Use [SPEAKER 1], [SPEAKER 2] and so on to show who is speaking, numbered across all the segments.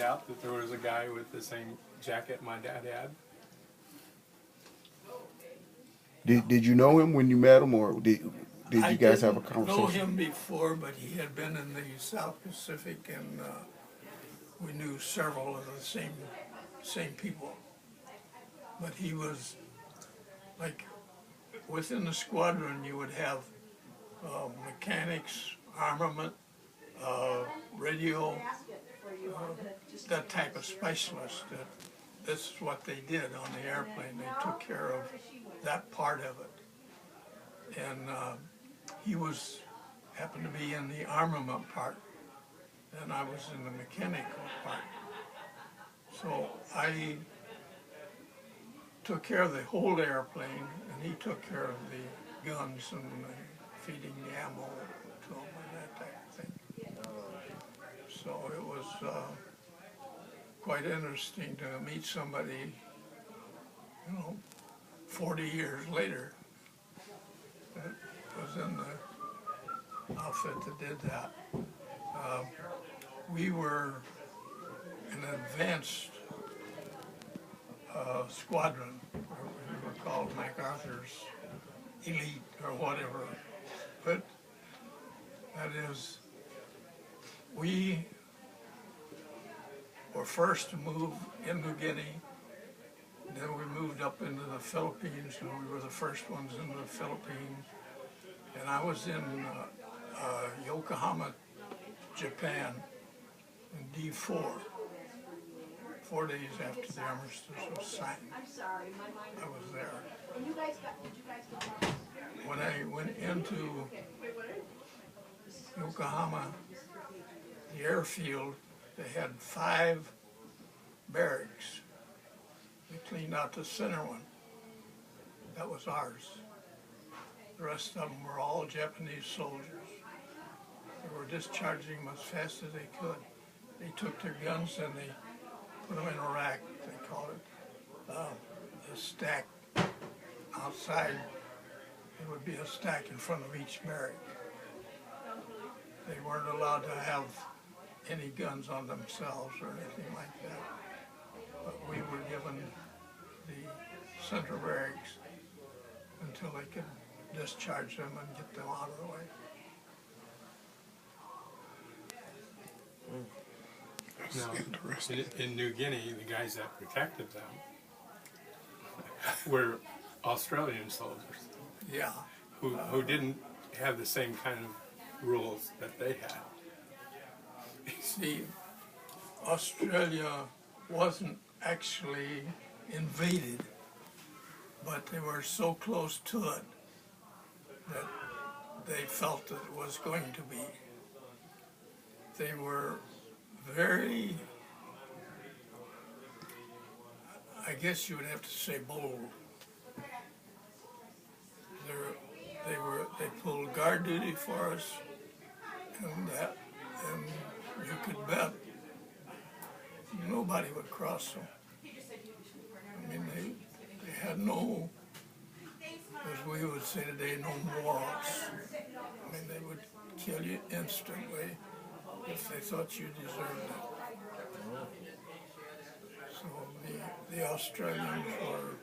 [SPEAKER 1] out that there was a guy with the same jacket my dad had.
[SPEAKER 2] Did you know him when you met him, or did you guys have a
[SPEAKER 3] I didn't
[SPEAKER 2] conversation?
[SPEAKER 3] know him before, but he had been in the South Pacific, and we knew several of the same people. But he was like within the squadron, you would have mechanics, armament, radio, that type of specialist. That this is what they did on the airplane. They took care of that part of it. And he happened to be in the armament part, and I was in the mechanical part. So I took care of the whole airplane, and he took care of the guns and feeding the ammo to them and that type of thing. So it was quite interesting to meet somebody, 40 years later that was in the outfit that did that. We were an advanced squadron. We were called MacArthur's Elite or whatever. But that is, we were first to move in New Guinea. Then we moved up into the Philippines, and we were the first ones into the Philippines. And I was in Yokohama, Japan, in D4. 4 days after the armistice was signed, I was there. When I went into Yokohama, the airfield, they had 5 barracks. They cleaned out the center one. That was ours. The rest of them were all Japanese soldiers. They were discharging them as fast as they could. They took their guns and they put them in a rack, they call it, a stack outside. There would be a stack in front of each barrack. They weren't allowed to have any guns on themselves or anything like that. But we were given the central barracks until they could discharge them and get them out of the way.
[SPEAKER 1] Now, in New Guinea, the guys that protected them were Australian soldiers.
[SPEAKER 3] Yeah.
[SPEAKER 1] Who didn't have the same kind of rules that they had.
[SPEAKER 3] See, Australia wasn't actually invaded, but they were so close to it that they felt that it was going to be. They were very, I guess you would have to say, bold. They pulled guard duty for us, and you could bet nobody would cross them. I mean, they had no, as we would say today, no morals. I mean, they would kill you instantly if they thought you deserved it. So the Australians were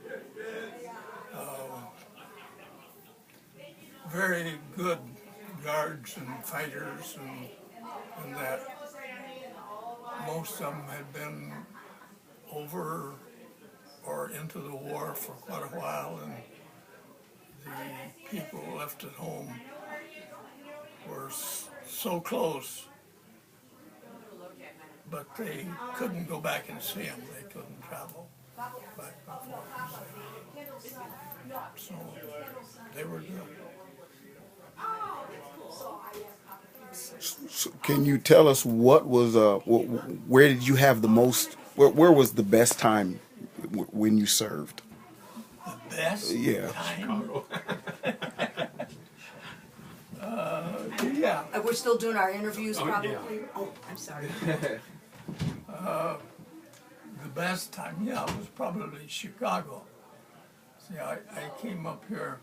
[SPEAKER 3] very good guards and fighters and that. Most of them had been over or into the war for quite a while, and the people left at home were so close, but they couldn't go back and see them. They couldn't travel back and forth and see them. So they were good.
[SPEAKER 2] So can you tell us what was where did you have the most? Where was the best time when you served?
[SPEAKER 3] The best
[SPEAKER 2] Yeah.
[SPEAKER 3] time? Yeah.
[SPEAKER 4] We're still doing our interviews,
[SPEAKER 1] Oh,
[SPEAKER 4] probably.
[SPEAKER 1] yeah.
[SPEAKER 4] Oh, I'm sorry.
[SPEAKER 3] The best time, yeah, was probably Chicago. See, I came up here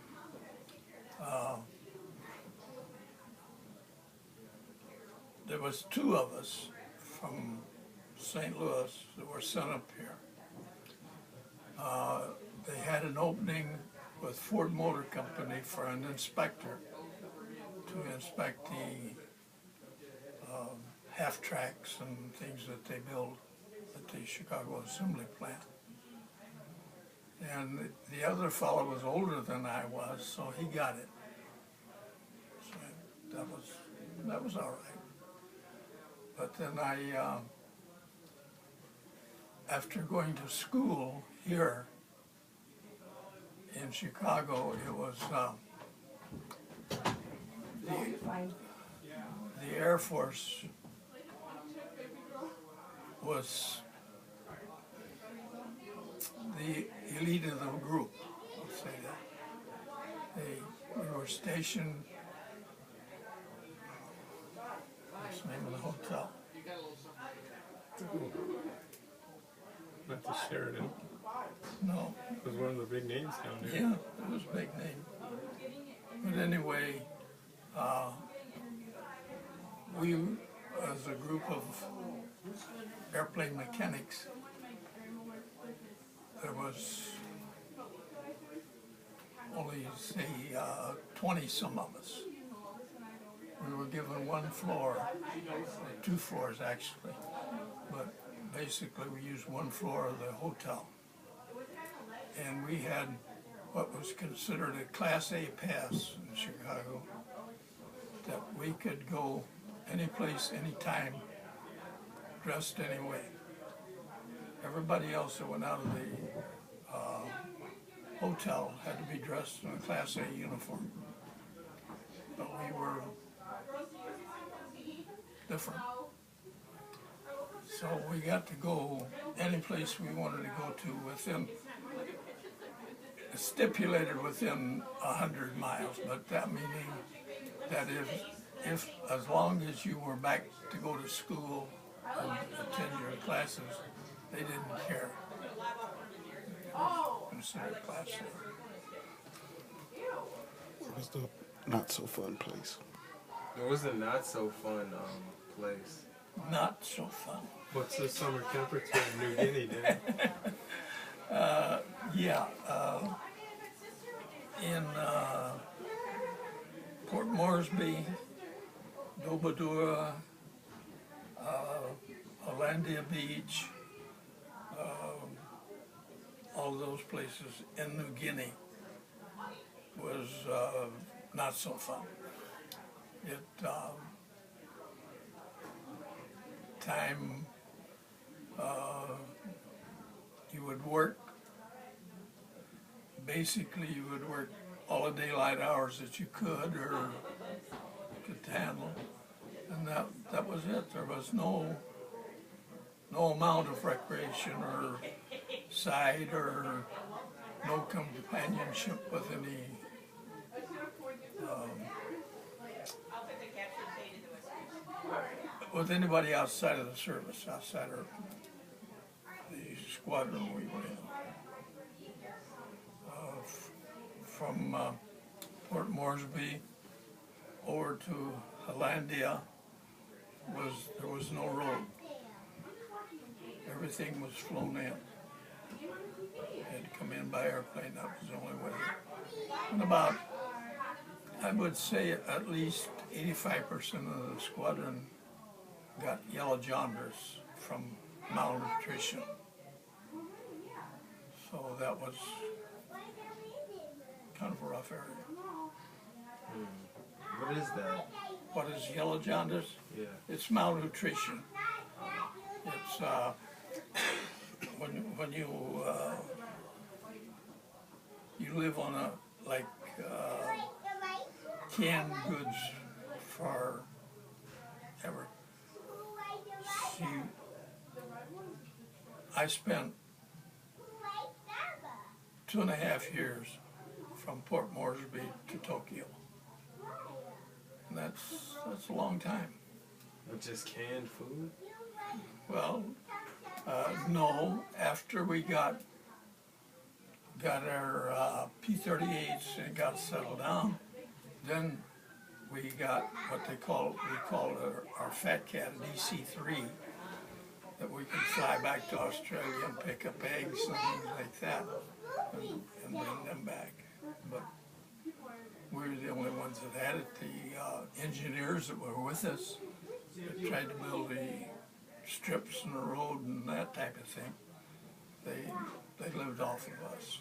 [SPEAKER 3] there was 2 of us from St. Louis that were sent up here. They had an opening with Ford Motor Company for an inspector to inspect the half tracks and things that they build at the Chicago Assembly Plant. And the other fellow was older than I was, so he got it. So that was all right. But then after going to school here in Chicago, it was the Air Force was the elite of the group, let's say that. We were stationed, what's the name of the hotel?
[SPEAKER 1] Not the Sheridan.
[SPEAKER 3] No,
[SPEAKER 1] It was one of the big names down there.
[SPEAKER 3] yeah, it was a big name. But anyway, we, as a group of airplane mechanics, there was only, say, 20-some of us. We were given one floor, 2 floors actually, but basically we used one floor of the hotel. And we had what was considered a Class A pass in Chicago, that we could go any place, anytime, dressed any way. Everybody else that went out of the hotel had to be dressed in a Class A uniform. But we were different. So we got to go any place we wanted to go to within, stipulated within 100 miles, but that meaning that if as long as you were back to go to school and attend your classes, they didn't care. Considered Class A.
[SPEAKER 2] What was the not so fun place?
[SPEAKER 5] What was the not so fun place?
[SPEAKER 3] Not so fun.
[SPEAKER 1] What's the summer temperature in New Guinea then?
[SPEAKER 3] In Port Moresby, Dobadura, Hollandia Beach, all those places in New Guinea was not so fun. It time you would work. Basically, you would work all the daylight hours that you could or could handle, and that was it. There was no amount of recreation or side or no companionship with any with anybody outside of the service, outside of the squadron we were in. From Port Moresby over to Hollandia there was no road. Everything was flown in. Had to come in by airplane. That was the only way. And about, I would say, at least 85% of the squadron got yellow jaundice from malnutrition. So that was kind of a rough area.
[SPEAKER 5] What is that?
[SPEAKER 3] What is yellow jaundice?
[SPEAKER 5] Yeah.
[SPEAKER 3] It's malnutrition. It's when you live on a canned goods for ever. See, I spent 2.5 years from Port Moresby to Tokyo. And that's a long time.
[SPEAKER 5] With just canned food?
[SPEAKER 3] Well, no. After we got our P-38s and got settled down, then we got what we called our Fat Cat, an EC-3, that we could fly back to Australia and pick up eggs and things like that and bring them back. But we were the only ones that had it. The engineers that were with us that tried to build the strips in the road and that type of thing, they lived off of us.